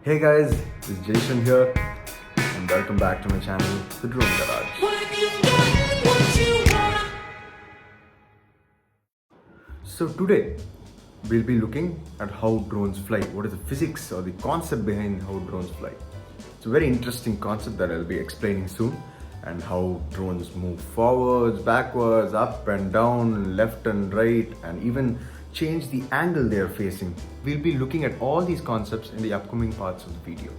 Hey guys, this is Jason here and welcome back to my channel, The Drone Garage. So today, we'll be looking at how drones fly. What is the physics or the concept behind how drones fly? It's a very interesting concept that I'll be explaining soon, and how drones move forwards, backwards, up and down, left and right, and even change the angle they are facing. We'll be looking at all these concepts in the upcoming parts of the video.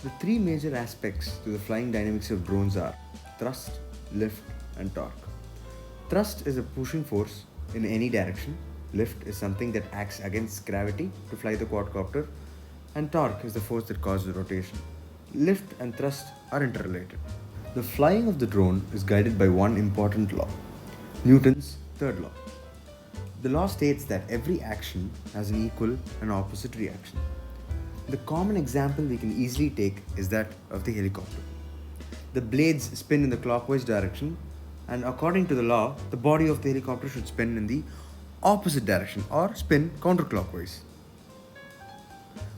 The three major aspects to the flying dynamics of drones are thrust, lift, and torque. Thrust is a pushing force in any direction. Lift is something that acts against gravity to fly the quadcopter, and torque is the force that causes rotation. Lift and thrust are interrelated. The flying of the drone is guided by one important law, Newton's third law. The law states that every action has an equal and opposite reaction. The common example we can easily take is that of the helicopter. The blades spin in the clockwise direction, and according to the law, the body of the helicopter should spin in the opposite direction or spin counterclockwise.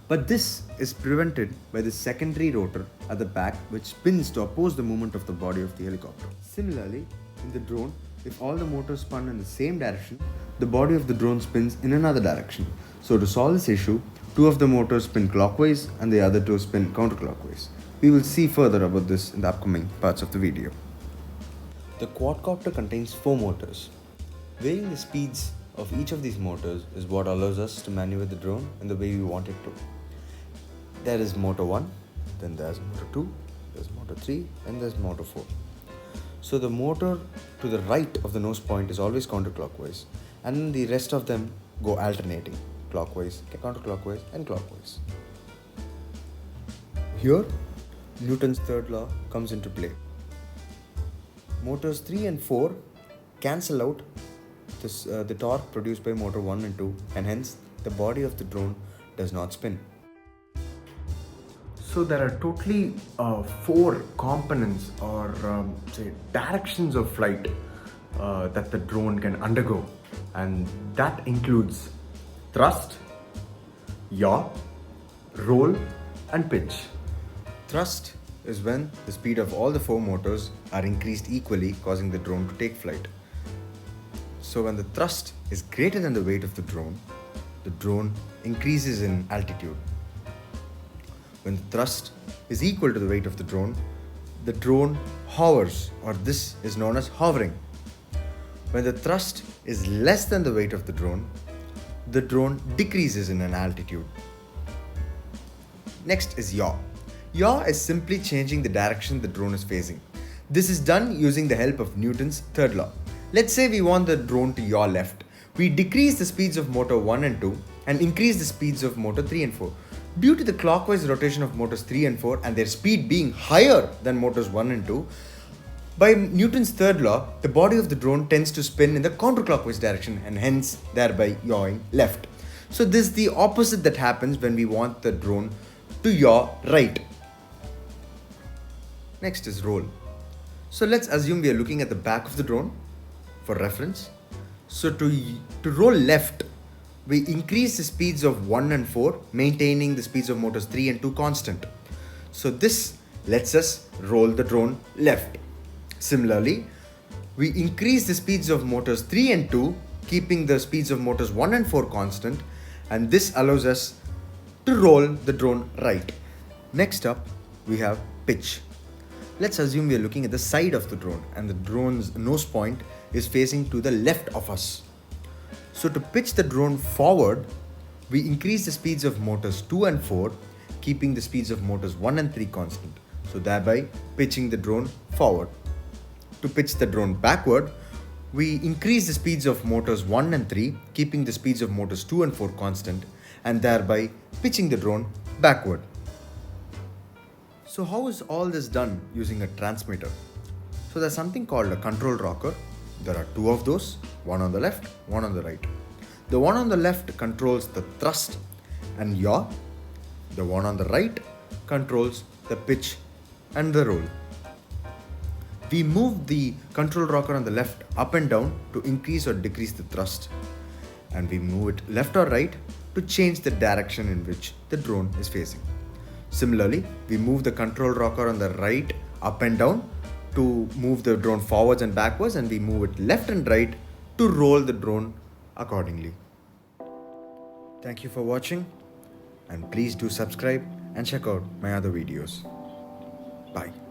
But this is prevented by the secondary rotor at the back, which spins to oppose the movement of the body of the helicopter. Similarly, in the drone, if all the motors spun in the same direction, the body of the drone spins in another direction. So to solve this issue, two of the motors spin clockwise and the other two spin counterclockwise. We will see further about this in the upcoming parts of the video. The quadcopter contains 4 motors. Varying the speeds of each of these motors is what allows us to maneuver the drone in the way we want it to. There is motor 1, then there's motor 2, there's motor 3, and there's motor 4. So the motor to the right of the nose point is always counterclockwise, and then the rest of them go alternating, clockwise, counterclockwise, and clockwise. Here, Newton's third law comes into play. Motors 3 and 4 cancel out the torque produced by motor 1 and 2, and hence the body of the drone does not spin. So there are totally 4 components or say directions of flight that the drone can undergo, and that includes thrust, yaw, roll, and pitch. Thrust is when the speed of all the 4 motors are increased equally, causing the drone to take flight. So when the thrust is greater than the weight of the drone increases in altitude. When the thrust is equal to the weight of the drone hovers, or this is known as hovering. When the thrust is less than the weight of the drone decreases in an altitude. Next is yaw. Yaw is simply changing the direction the drone is facing. This is done using the help of Newton's third law. Let's say we want the drone to yaw left. We decrease the speeds of motor 1 and 2 and increase the speeds of motor 3 and 4. Due to the clockwise rotation of motors 3 and 4 and their speed being higher than motors 1 and 2, by Newton's third law, the body of the drone tends to spin in the counterclockwise direction and hence thereby yawing left. So this is the opposite that happens when we want the drone to yaw right. Next is roll. So let's assume we are looking at the back of the drone for reference. So to roll left, we increase the speeds of 1 and 4, maintaining the speeds of motors 3 and 2 constant. So this lets us roll the drone left. Similarly, we increase the speeds of motors 3 and 2, keeping the speeds of motors 1 and 4 constant, and this allows us to roll the drone right. Next up, we have pitch. Let's assume we are looking at the side of the drone and the drone's nose point is facing to the left of us. So to pitch the drone forward, we increase the speeds of motors 2 and 4, keeping the speeds of motors 1 and 3 constant. So thereby pitching the drone forward. To pitch the drone backward, we increase the speeds of motors 1 and 3, keeping the speeds of motors 2 and 4 constant, and thereby pitching the drone backward. So how is all this done using a transmitter? So there's something called a control rocker. There are 2 of those, one on the left, one on the right. The one on the left controls the thrust and yaw. The one on the right controls the pitch and the roll. We move the control rocker on the left up and down to increase or decrease the thrust, and we move it left or right to change the direction in which the drone is facing. Similarly, we move the control rocker on the right up and down to move the drone forwards and backwards, and we move it left and right to roll the drone accordingly. Thank you for watching, and please do subscribe and check out my other videos. Bye.